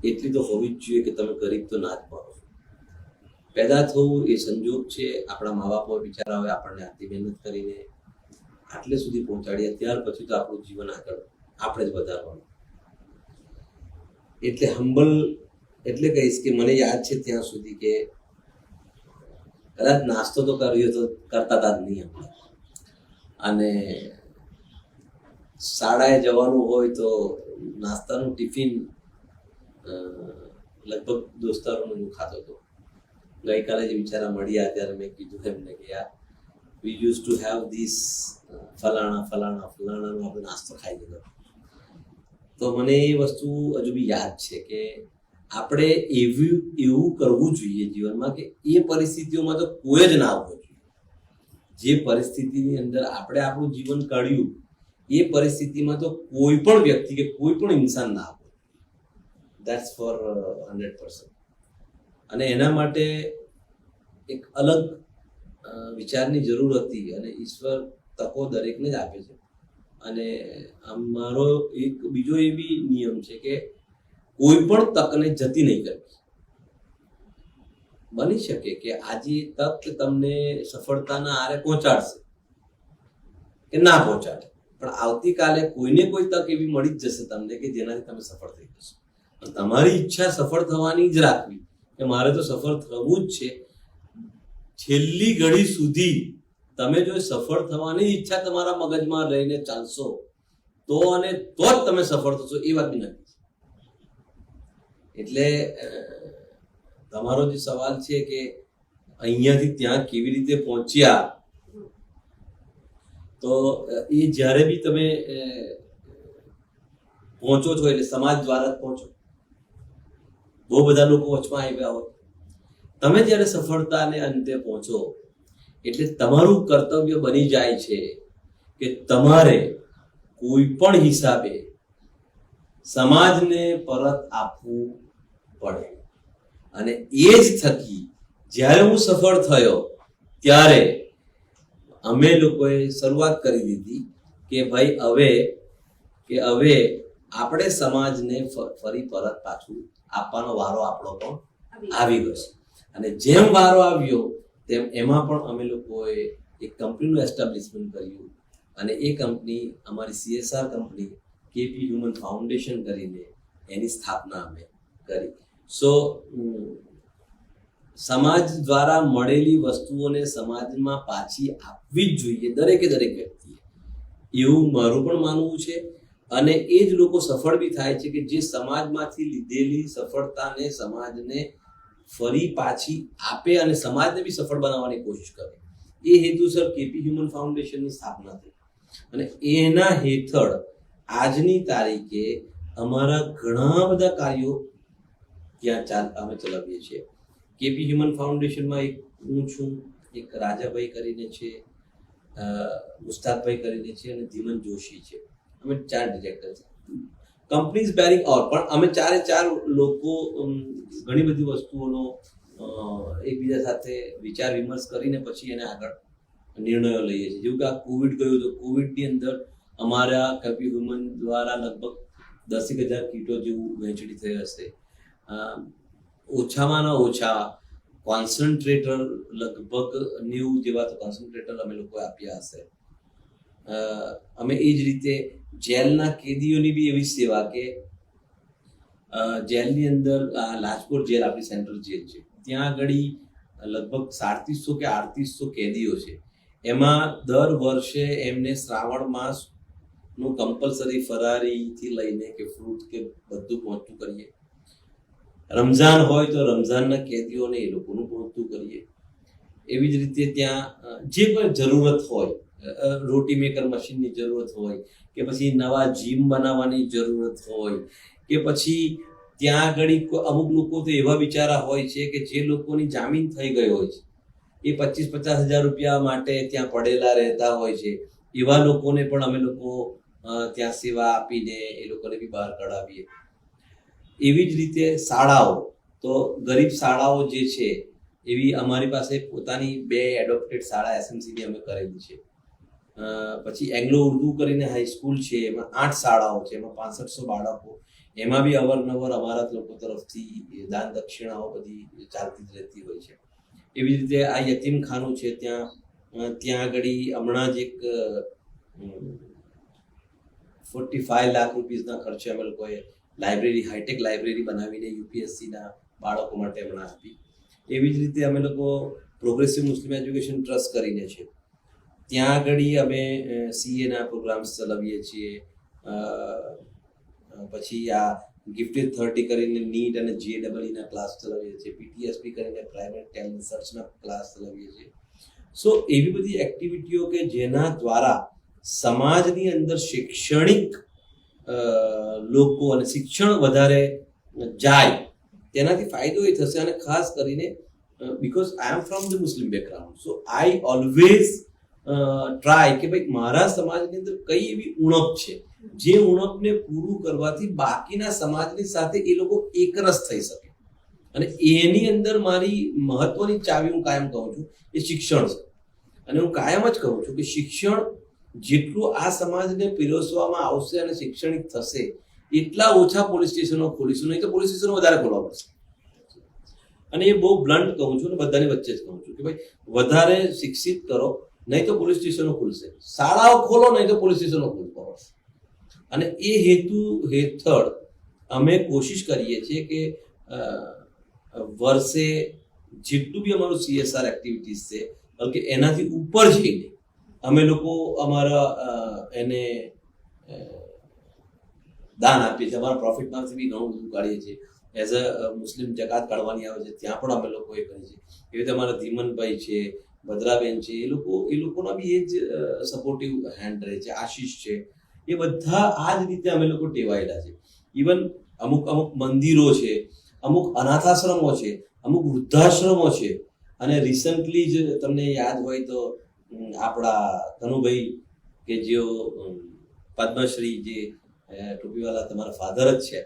એટલી તો હોવી જ જોઈએ કે તમે ગરીબ તો ના જ મરો. પેદા થવું એ સંજોગ છે. આપણા મા બાપો બિચારાઓએ આપણને આટલી મહેનત કરીને આટલે સુધી પહોંચાડ્યા, ત્યાર પછી તો આપણું જીવન આગળ આપણે જ વધારવાનું. એટલે હમ્બલ એટલે કહીશ કે મને યાદ છે ત્યાં સુધી કે કદાચ નાસ્તો તો કર્યો તો કરતા હતા જ નહીં આપણે, અને શાળાએ જવાનું હોય તો નાસ્તાનું ટિફિન લગભગ દોસ્તારોનું હું ખાતો હતો. ગઈકાલે જે બિચારા મળ્યા ત્યારે મેં કીધું એમને કે યાર we use to have this ફલાણાનો આપણે નાસ્તો ખાઈ લીધો. તો મને એ વસ્તુ હજુ બી યાદ છે કે આપણે એવું કરવું જોઈએ જીવનમાં કે એ પરિસ્થિતિઓમાં તો કોઈ જ ના આવવું જોઈએ. જે પરિસ્થિતિની અંદર આપણે આપણું જીવન કાઢ્યું એ પરિસ્થિતિમાં તો કોઈ પણ વ્યક્તિ કે કોઈ પણ ઇન્સાન ના આવવું. That's for 100%. અને એના માટે એક અલગ વિચારની જરૂર હતી, અને ઈશ્વર તકો દરેકને જ આપે છે. અને મારો એક બીજો એ બી નિયમ છે કે કોઈ પણ તકને જતી નહીં કરવી. બની શકે કે આજે તક તમને સફળતાના આરે પહોંચાડશે કે ના પહોંચાડે, પણ આવતીકાલે કોઈને કોઈ તક એવી મળી જ જશે તમને કે જેનાથી તમે સફળ થઈ જશો. તમારી ઈચ્છા સફળ થવાની જ રાખવી કે મારે તો સફળ થવું જ છે. છેલ્લી ઘડી સુધી તમે જો સફળ થવાની ઈચ્છા તમારા મગજમાં લઈને ચાલશો તો અને તો જ તમે સફળ થશો, એ વાત બી નથી. એટલે તમારો જે સવાલ છે કે અહીંયાથી ત્યાં કેવી રીતે પહોંચ્યા, તો એ જ્યારે બી તમે પહોંચો છો એટલે સમાજ દ્વારા જ પહોંચો. બહુ બધા લોકો વચમાં આવ્યા હોય. તમે જ્યારે સફળતાને અંતે પહોંચો એટલે તમારું કર્તવ્ય બની જાય છે કે તમારે કોઈ પણ હિસાબે સમાજને પરત આપવું પડે. અને એ જ થકી જ્યારે હું સફળ થયો ત્યારે અમે લોકોએ શરૂઆત કરી દીધી કે ભાઈ હવે આપણે સમાજને ફરી પરત પાછું આપવાનો વારો આપણો પણ આવી ગયો. અને જેમ વારો આવ્યો તેમ એમાં પણ અમે લોકોએ એક કંપનીનું એસ્ટાબ્લિશમેન્ટ કર્યું, અને એ કંપની અમારી CSR company KP human foundation કરીને એની સ્થાપના અમે કરી. સો સમાજ દ્વારા મળેલી વસ્તુઓને સમાજમાં પાછી આપવી જ જોઈએ દરેક વ્યક્તિએ, એવું મારું પણ માનવું છે. અને એ જ લોકો સફળ બી થાય છે કે જે સમાજમાંથી લીધેલી સફળતાને સમાજને ફરી પાછી આપે અને સમાજને બી સફળ બનાવવાની કોશિશ કરે. એ હેતુસર કેપી હ્યુમન ફાઉન્ડેશનની સ્થાપના થઈ અને એના હેઠળ આજની તારીખે અમારા ઘણા બધા કાર્યો ત્યાં અમે ચલાવીએ છીએ. કેપી હ્યુમન ફાઉન્ડેશનમાં એક હું છું, એક રાજાભાઈ કરીને છે, મુસ્તાકભાઈ કરીને છે અને ધીમન જોશી છે. અમે 4 ડિરેક્ટર છે. કંપનીઝ બેરિંગ ઓર, પણ અમે 4 લોકો ઘણી બધી વસ્તુઓનો એકબીજા સાથે વિચાર વિમર્શ કરીને પછી એને આગળ નિર્ણયો લઈએ છીએ. જેવું કે આ કોવિડ ગયું તો કોવિડની અંદર અમારા કેપી હ્યુમન દ્વારા લગભગ 10,000 કીટો જેવું વહેંચણી થઈ હશે. ઓછામાં ઓછા કોન્સન્ટ્રેટર લગભગ 90 જેવા તો કોન્સન્ટ્રેટર અમે લોકોએ આપ્યા હશે. અમે એ જ રીતે જેલના કેદીઓની બી એવી સેવા કે જેલની અંદર લાજપોર જેલ આપણી સેન્ટ્રલ જેલ છે, ત્યાં આગળ લગભગ 3700 કે 3800 કેદીઓ છે. એમાં દર વર્ષે એમને શ્રાવણ માસનું કમ્પલસરી ફરારીથી લઈને કે ફ્રૂટ કે બધું પહોંચતું કરીએ. રમઝાન હોય તો રમઝાનના કેદીઓને એ લોકોનું પહોંચતું કરીએ. એવી જ રીતે ત્યાં જે કોઈ જરૂરત હોય, રોટી મેકર મશીનની જરૂરત હોય કે પછી નવા જીમ બનાવવાની જરૂરત હોય કે પછી ત્યાં આગળ અમુક લોકો તો એવા બિચારા હોય છે કે જે લોકોની જામીન થઈ ગઈ હોય છે, એ 25-50 હજાર રૂપિયા માટે ત્યાં પડેલા રહેતા હોય છે. એવા લોકોને પણ અમે લોકો ત્યાં સેવા આપીને એ લોકોને બી બહાર કઢાવીએ. એવી જ રીતે શાળાઓ, તો ગરીબ શાળાઓ જે છે એવી અમારી પાસે પોતાની 2 એડોપ્ટેડ શાળા એસએમસીની અમે કરેલી છે. પછી એંગ્લો ઉર્દુ કરીને હાઈસ્કૂલ છે, એમાં 8 શાળાઓ છે, એમાં 6500 બાળકો. એમાં બી અવારનવાર અમારા લોકો તરફથી દાન દક્ષિણાઓ બધી ચાલતી જ રહેતી હોય છે. એવી જ રીતે આ યતીમખાનું છે, ત્યાં આગળ હમણાં જ એક 45 લાખ રૂપિયાના ખર્ચે અમે લોકોએ લાઇબ્રેરી, હાઈટેક લાઇબ્રેરી બનાવીને યુપીએસસીના બાળકો માટે હમણાં આપી. એવી જ રીતે અમે લોકો પ્રોગ્રેસિવ મુસ્લિમ એજ્યુકેશન ટ્રસ્ટ કરીને છે, ત્યાં આગળ અમે સીએના પ્રોગ્રામ્સ ચલાવીએ છીએ. પછી આ ગિફ્ટેડ 30 કરીને નીટ અને JEE ક્લાસ ચલાવીએ છીએ. PTSP કરીને પ્રાઇવેટ ટેલેન્ટ સર્ચના ક્લાસ ચલાવીએ છીએ. સો એવી બધી એક્ટિવિટીઓ કે જેના દ્વારા સમાજની અંદર શૈક્ષણિક લોકો અને શિક્ષણ વધારે જાય તેનાથી ફાયદો એ થશે. અને ખાસ કરીને because I am from the Muslim background, so I always try કે ભાઈ મારા સમાજની અંદર કઈ એવી ઉણપ છે જે ઉણપને પૂરું કરવાથી બાકીના સમાજની સાથે એ લોકો એકરસ થઈ શકે. અને એની અંદર મારી મહત્વની ચાવી હું કાયમ કહું છું એ શિક્ષણ છે. અને હું કાયમ જ કહું છું કે શિક્ષણ જેટલું આ સમાજને પીરસવામાં આવશે અને શૈક્ષણિક થશે એટલા ઓછા પોલીસ સ્ટેશનો ખોલીશું, નહીં તો પોલીસ સ્ટેશનો વધારે ખોલવા પડશે. અને એ બહુ બ્લન્ટ કહું છું અને બધાની વચ્ચે જ કહું છું કે ભાઈ વધારે શિક્ષિત કરો, નહીં તો પોલીસ સ્ટેશનો ખુલશે. શાળાઓ ખોલો, નહીં તો પોલીસ સ્ટેશનો ખોલવા પડશે. અને એ હેતુ હેઠળ અમે કોશિશ કરીએ છીએ કે વર્ષે જેટલું બી અમારું CSR એક્ટિવિટીઝ છે, બલકે એનાથી ઉપર જઈને અમે લોકો અમારા એને દાન આપીએ છીએ. અમારા પ્રોફિટમાંથી બી ઘણું બધું કાઢીએ છીએ. એઝ અ મુસ્લિમ જકાત કાઢવાની આવે છે ત્યાં પણ અમે લોકો એ કરીએ છીએ. એવી રીતે અમારા ધીમનભાઈ છે, ભદ્રાબેન છે, એ લોકોના બી એ જ સપોર્ટિવ હેન્ડ રહે છે. આશીષ છે, એ બધા આ જ રીતે અમે લોકો ટેવાયેલા છે. ઇવન અમુક મંદિરો છે, અમુક અનાથાશ્રમો છે, અમુક વૃદ્ધાશ્રમો છે. અને રિસન્ટલી જ તમને યાદ હોય તો આપણા ધનુભાઈ કે જેઓ પદ્મશ્રી, જે ટોપીવાલા તમારા ફાધર જ છે,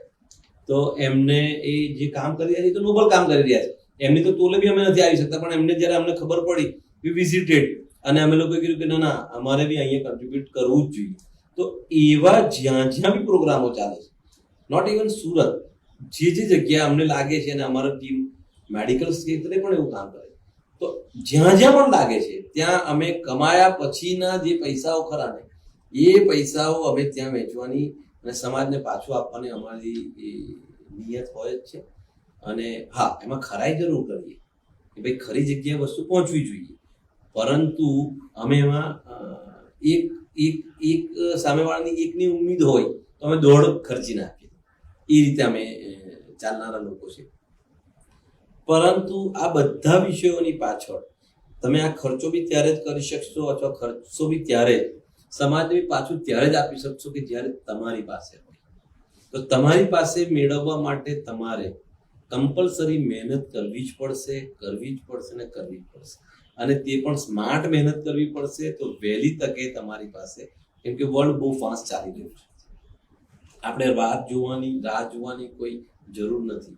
તો એમને એ જે કામ કરી રહ્યા છે તો નોબલ કામ કરી રહ્યા છે. એમની તો તોલે બી અમે નથી આવી શકતા, પણ એમને જ્યારે અમને ખબર પડી, વી વિઝિટેડ અને અમે લોકોએ કીધું કે ના અમારે બી અહીંયા કન્ટ્રીબ્યુટ કરવું જ જોઈએ. તો એવા જ્યાં બી પ્રોગ્રામો ચાલે છે, નોટ ઇવન સુરત, જે જગ્યા અમને લાગે છે, અને અમારા ટીમ મેડિકલ ક્ષેત્રે પણ એવું કામ કરે, તો જ્યાં પણ લાગે છે ત્યાં અમે કમાયા પછીના જે પૈસાઓ ખરા ને એ પૈસાઓ અમે ત્યાં વેચવાની અને સમાજને પાછું આપવાની અમારી નિયત હોય જ છે. અને હા, એમાં ખરાઈ જરૂર કરીએ કે ભાઈ ખરી જગ્યાએ વસ્તુ પહોંચવી જોઈએ, પરંતુ અમે એમાં એક એક સામેવાળાની એકની ઉમ્મીદ હોય તો અમે દોડ ખર્ચી નાખીએ, એ રીતે અમે ચાલનારા લોકો છે. પરંતુ આ બધા વિષયોની પાછળ તમે આ ખર્ચો બી ત્યારે જ કરી શકશો અથવા ખર્ચો બી ત્યારે જ સમાજને બી પાછું ત્યારે જ આપી શકશો કે જ્યારે તમારી પાસે હોય. તો તમારી પાસે મેળવવા માટે તમારે કમ્પલસરી મહેનત કરવી જ પડશે ને કરવી જ પડશે. અને તે પણ સ્માર્ટ મહેનત કરવી પડશે. તો વહેલી તકે તમારી પાસે, કેમ કે વર્લ્ડ બહુ ફાસ્ટ ચાલી રહ્યું છે, આપણે રાહ જોવાની કોઈ જરૂર નથી.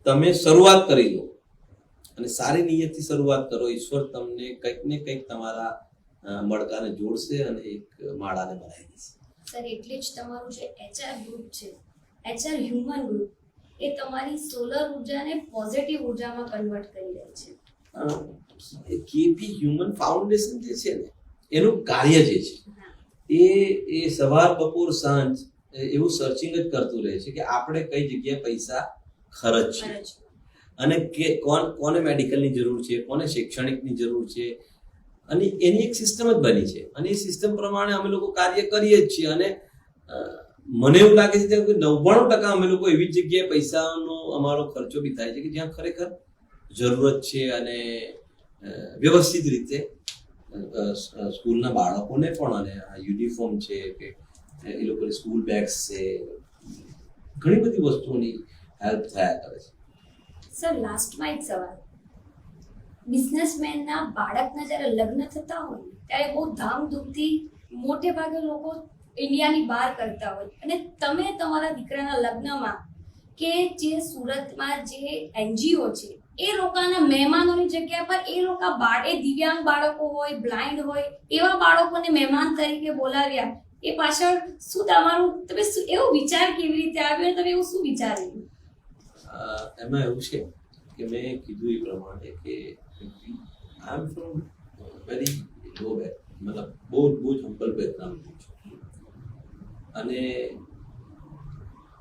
તમે શરૂઆત કરી દો અને સારી નિયતથી શરૂઆત કરો. ઈશ્વર તમને કંઈક ને કંઈક તમારા મડકાને જોડશે અને એક માળાને બનાવી દેશે. સર, એટલે જ તમારું જે HR ગ્રુપ છે, HR હ્યુમન ગ્રુપ, એ તમારી સોલર ઉર્જાને પોઝિટિવ ઉર્જામાં કન્વર્ટ કરી રહી છે. કેપી હ્યુમન ફાઉન્ડેશન જે છે ને, એનું કાર્ય જે છે એ સવાર બપોર સાંજ એવું સર્ચિંગ જ કરતું રહે છે કે આપણે કઈ જગ્યાએ પૈસા ખર્ચીએ અને કોને મેડિકલની જરૂર છે, કોને શૈક્ષણિકની જરૂર છે. અને એની એક સિસ્ટમ જ બની છે અને એ સિસ્ટમ પ્રમાણે અમે લોકો કાર્ય કરીએ જ છીએ. અને મને એવું લાગે છે કે 99% અમે લોકો એવી જગ્યાએ પૈસાનો અમારો ખર્ચો બી થાય છે કે જ્યાં ખરેખર જરૂરત છે. અને વ્યવસ્થિત રીતે સ્કૂલના બાળકોને પણ, અને યુનિફોર્મ છે કે એ લોકોની સ્કૂલ બેગ્સ છે, ઘણી બધી વસ્તુઓની હેલ્પ થયા કરે છે. સર, લાસ્ટમાં એક સવાલ. બિઝનેસમેનના બાળકના જ્યારે લગ્ન થતા હોય ત્યારે બહુ ધામધૂમથી મોટે ભાગે લોકો ઇન્ડિયાની બહાર કરતા હોય, અને તમે તમારા દીકરાના લગ્નમાં કે જે સુરતમાં જે NGO છે એ લોકોના મહેમાનોની જગ્યા પર એ લોકો એ દિવ્યાંગ બાળકો હોય, બ્લાઇન્ડ હોય, એવા બાળકોને મહેમાન તરીકે બોલાવ્યા. એ પાછળ શું તમારું, તમે એવો વિચાર કેવી રીતે આવ્યો, તમે એવું શું વિચાર્યું? એમાં એવું છે કે મેં કીધું એ પ્રમાણે કે I am from very low back, મતલબ બહુ જ હમ્બલ બેકગ્રાઉન્ડથી છું. અને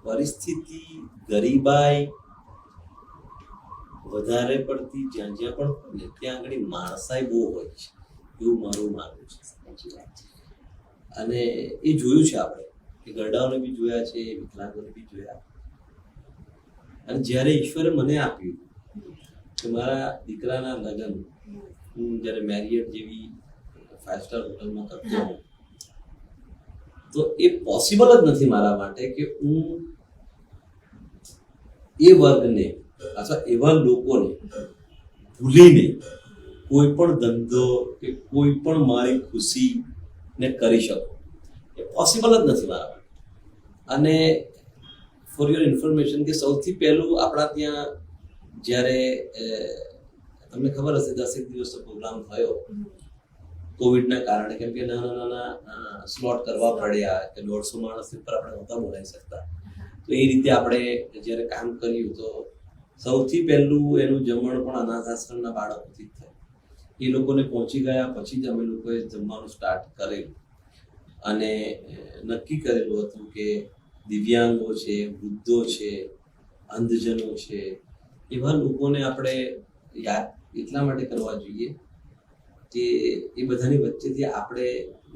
પરિસ્થિતિ, ગરીબાઈ વધારે પડતી જ્યાં પણ હોય ને ત્યાં આગળ માણસાઈ બહુ હોય છે, એવું મારું માનવું છે. અને એ જોયું છે આપણે, કે ગરડાઓને બી જોયા છે, વિકલાંગોને બી જોયા. અને જ્યારે ઈશ્વરે મને આપ્યું કે મારા દીકરાના લગ્ન હું જ્યારે મેરિયટ જેવી 5 સ્ટાર હોટલમાં કરતો હોઉં, તો એ પોસિબલ જ નથી મારા માટે કે હું એ વર્ગને અથવા એવા લોકોને ભૂલીને કોઈ પણ ધંધો કે કોઈ પણ મારી ખુશીને કરી શકું. એ પોસિબલ જ નથી મારા માટે. અને ફોર યોર ઇન્ફોર્મેશન કે સૌથી પહેલું આપણા ત્યાં જ્યારે તમને ખબર હશે 10 દિવસનો પ્રોગ્રામ થયો કોવિડના કારણે, કેમ કે નાના સ્લોટ કરવા પડ્યા કે 150 માણસની ઉપર આપણે નહોતા બોલાવી શકતા. તો એ રીતે આપણે જ્યારે કામ કર્યું તો સૌથી પહેલું એનું જમણ પણ અનાથ આશ્રમના બાળકોથી જ થયું. એ લોકોને પહોંચી ગયા પછી જ અમે લોકોએ જમવાનું સ્ટાર્ટ કરેલું. અને નક્કી કરેલું હતું કે દિવ્યાંગો છે, વૃદ્ધો છે, અંધજનો છે, એવા લોકોને આપણે યાદ એટલા માટે કરવા જોઈએ કે એ બધાની વચ્ચેથી આપણે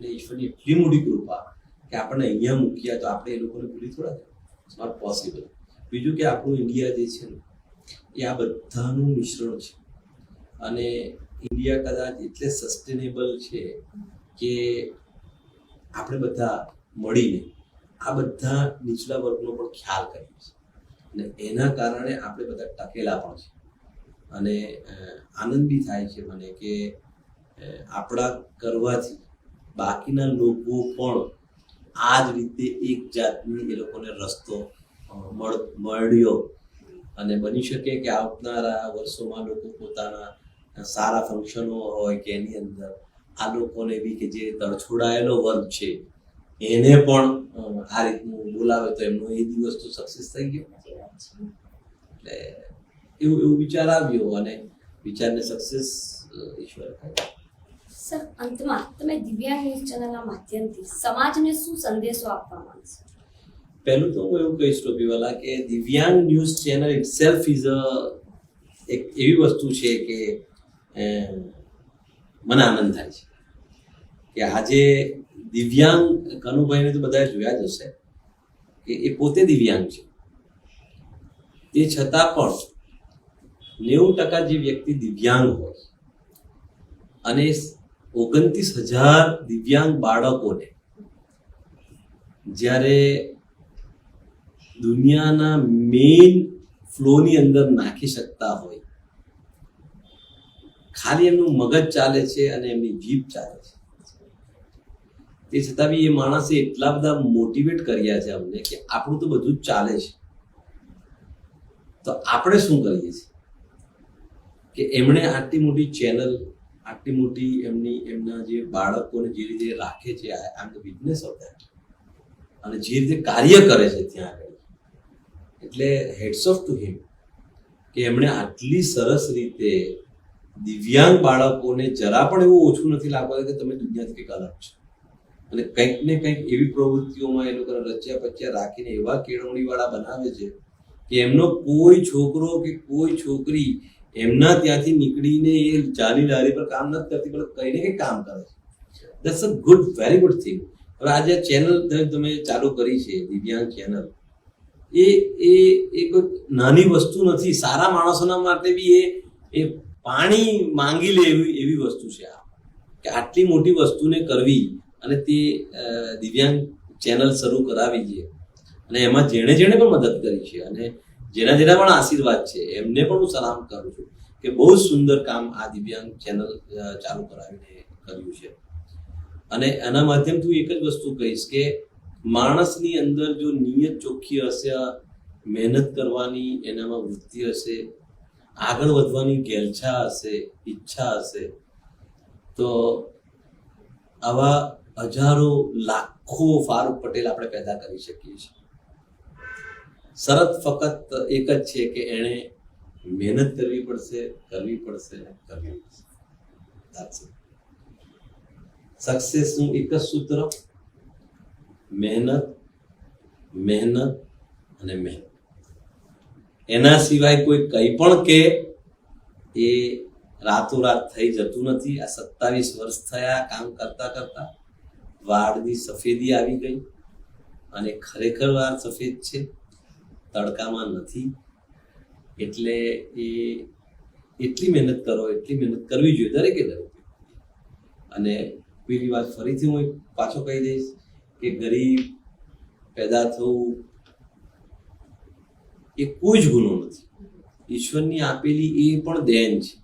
ઈશ્વરની એટલી મોટી કૃપા કે આપણને અહીંયા મૂક્યા, તો આપણે એ લોકોને ભૂલી થોડા જાય. It's not possible. બીજું કે આપણું ઇન્ડિયા જે છે ને એ આ બધાનું મિશ્રણ છે. અને ઇન્ડિયા કદાચ એટલે સસ્ટેનેબલ છે કે આપણે બધા મળીને આ બધા નીચલા વર્ગનો પણ ખ્યાલ કરીએ છીએ, અને એના કારણે આપણે બધા ટકેલા પણ છે. અને આનંદ બી થાય છે મને કે આપણા કરવાથી બાકીના લોકો પણ આ જ રીતે એક જાતની એ લોકોને રસ્તો મળ્યો. અને બની શકે કે આવનારા વર્ષોમાં લોકો પોતાના સારા ફંક્શનો હોય કે એની અંદર આ લોકોને બી કે જે તરછોડાયેલો વર્ગ છે એને પણ આ રીતનું બોલાવે તો એમનો એ દિવસ તો સક્સેસ થઈ ગયો. એટલે એવું વિચાર આવ્યો અને વિચારને સક્સેસ ઈશ્વર થાય. સર, અંતમાં તમે દિવ્યાંગ ન્યૂઝ ચેનલના માધ્યમથી સમાજને શું સંદેશો આપવા માંગશો? પહેલું તો હું એવું કહીશ ટોપીવાલા કે દિવ્યાંગ ન્યૂઝ ચેનલ ઇટસેલ્ફ ઇઝ એક એવી વસ્તુ છે કે મને આનંદ થાય છે. કે આજે દિવ્યાંગ કનુભાઈને તો બધા જોયા જ હશે કે એ પોતે દિવ્યાંગ છે, તે છતાં પણ 90% જે વ્યક્તિ દિવ્યાંગ હોય અને 29,000 દિવ્યાંગ બાળકોને જ્યારે દુનિયાના મેઇન ફ્લોની અંદર નાખી શકતા હોય, ખાલી એમનું મગજ ચાલે છે અને એમની જીભ ચાલે છે, તે છતાં બી એ માણસે એટલા બધા મોટિવેટ કર્યા છે અમને કે આપણું તો બધું જ ચાલે છે, તો આપણે શું કરીએ છીએ કે એમણે આટલી મોટી ચેનલ, આટલી મોટી એમના જે બાળકોને જે રીતે રાખે છે, આમ ધ બિઝનેસ ઓફ ધેટ, અને જે રીતે કાર્ય કરે છે ત્યાં આગળ, એટલે હેડ્સ ઓફ ટુ હિમ કે એમણે આટલી સરસ રીતે દિવ્યાંગ બાળકોને જરા પણ એવું ઓછું નથી લાગવા કે તમે દુનિયાથી કંઈક અલગ છો, અને કંઈક ને કંઈક એવી પ્રવૃત્તિઓમાં એ લોકોને રચ્યા પચ્યા રાખીને એવા કેળવણીવાળા બનાવે છે કે એમનો કોઈ છોકરો કે કોઈ છોકરી એમના ત્યાંથી નીકળીને એ ચાલી લારી પર કામ નથી કરતી, પણ કંઈ ને કંઈ કામ કરે છે. That's a good, very good thing. હવે આજે ચેનલ તમે ચાલુ કરી છે, દિવ્યાંગ ચેનલ, એ કોઈ નાની વસ્તુ નથી. સારા માણસોના માટે બી એ પાણી માંગી લે એવી વસ્તુ છે આ, કે આટલી મોટી વસ્તુને કરવી અને તે દિવ્યાંગ ચેનલ શરૂ કરાવી છે, અને એમાં જેણે પણ મદદ કરી છે અને જેના પણ આશીર્વાદ છે એમને પણ હું સલામ કરું છું કે બહુ સુંદર કામ આ દિવ્યાંગ ચેનલ ચાલુ કરાવીને કર્યું છે. અને એના માધ્યમથી એક જ વસ્તુ કહીશ કે માણસની અંદર જો નિયત ચોખ્ખી હશે, મહેનત કરવાની એનામાં વૃત્તિ હશે, આગળ વધવાની ઘેલછા હશે, ઈચ્છા હશે, તો આવા હજારો લાખો ફારૂક પટેલ આપણે પેદા કરી શકીએ છીએ. શરત ફક્ત એક જ છે કે એણે મહેનત કરવી પડશે. સક્સેસનું એક જ સૂત્ર, મહેનત અને મહેનત. એના સિવાય કોઈ કંઈ પણ કે એ રાતોરાત થઈ જતું નથી. આ 27 વર્ષ થયા કામ કરતા વાળની સફેદી આવી ગઈ, અને ખરેખર વાળ સફેદ છે, તડકામાં નથી. એટલે એ એટલી મહેનત કરવી જોઈએ દરેકે. અને પેલી વાત ફરીથી હું પાછો કહી દઈશ કે ગરીબ પેદા થવું એ કોઈ જ ગુનો નથી, ઈશ્વરની આપેલી એ પણ દેન છે,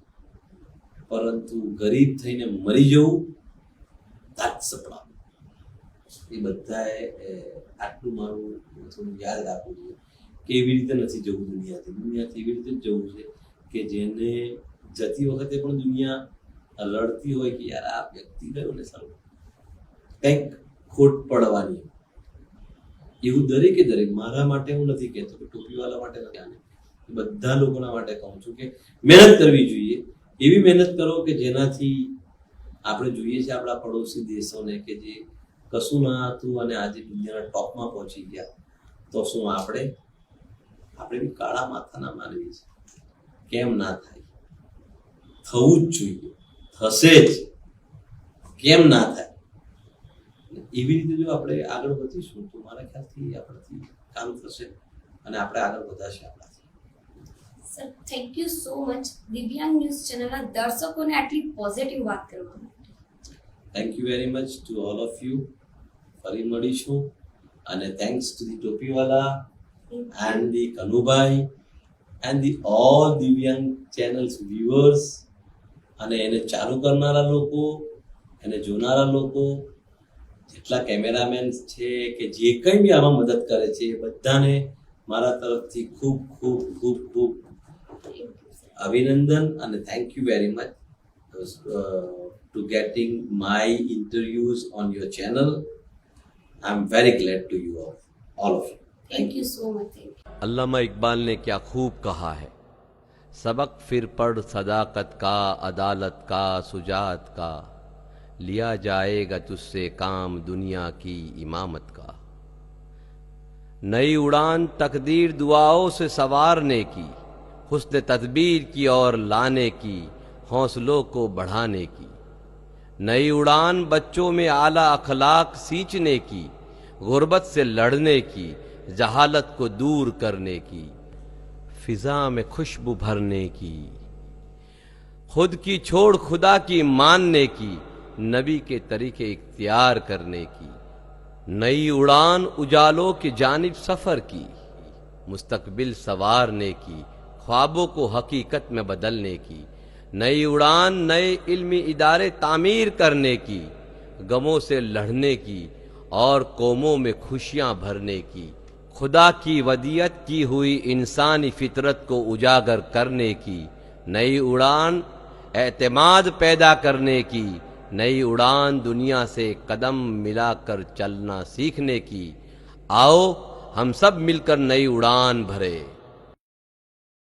પરંતુ ગરીબ થઈને મરી જવું that's a problem. એ બધાએ આટલું મારું થોડું યાદ રાખવું જોઈએ કે એવી રીતે નથી જવું દુનિયાથી એવી રીતે જ જવું છે કે જેને જતી વખતે પણ દુનિયા લડતી હોય કે યાર આ વ્યક્તિ ગયો ને સારું કંઈક ખોટ પડવાની, એવું દરેક. મારા માટે હું નથી કહેતો કે ટોપીવાળા માટે નથી, આને બધા લોકોના માટે કહું છું કે મહેનત કરવી જોઈએ. એવી મહેનત કરો કે જેનાથી આપણે જોઈએ છે આપણા પડોશી દેશોને કે જે કશું ના હતું અને આજે દુનિયાના ટોપમાં પહોંચી ગયા, તો શું આપણે બી કાળા માથાના માનવી છે? કેમ ના થાય? થવું જ જોઈએ, થશે જ, કેમ ના થાય? એવી રીતે જો આપણે આગળ વધીશું તો મારા ખ્યાલથી આપણાથી કામ થશે અને આપણે આગળ વધાશે આપણાથી. Sir, thank you so much Divyang news ચેનલના દર્શકોને આટલી પોઝિટિવ વાત કરવા માટે. Thank you very much to all of you. ફરી મળીશું, અને thanks to the Topiwala and the Kanubai and the all Divyang channels viewers, અને એને ચાલુ કરનારા લોકો, એને જોનારા લોકો, જેટલા કેમેરામેન છે કે જે કંઈ બી આમાં મદદ કરે છે એ બધાને મારા તરફથી ખૂબ ખૂબ ખૂબ ખૂબ અભિનંદન, અને thank you very much to getting my interviews on your channel. I'm very glad to you all of you. Thank you so much. अल्लामा इकबाल ने क्या खूब कहा है, सबक फिर पढ़ सदाकत का, अदालत का, सुजात का, लिया जाएगा तुझसे काम दुनिया की इमामत का. नई उड़ान तकदीर दुआओं से संवारने की, हुस्न तदबीर की और लाने की, हौसलों को बढ़ाने की. نئی اڑان بچوں میں اعلیٰ اخلاق سینچنے کی، غربت سے لڑنے کی، جہالت کو دور کرنے کی، فضا میں خوشبو بھرنے کی، خود کی چھوڑ خدا کی ماننے کی، نبی کے طریقے اختیار کرنے کی، نئی اڑان اجالوں کی جانب سفر کی، مستقبل سنوارنے کی، خوابوں کو حقیقت میں بدلنے کی، نئی اڑان نئے علمی ادارے تعمیر کرنے کی، غموں سے لڑنے کی اور قوموں میں خوشیاں بھرنے کی، خدا کی ودیعت کی ہوئی انسانی فطرت کو اجاگر کرنے کی، نئی اڑان اعتماد پیدا کرنے کی، نئی اڑان دنیا سے قدم ملا کر چلنا سیکھنے کی۔ آؤ ہم سب مل کر نئی اڑان بھرے۔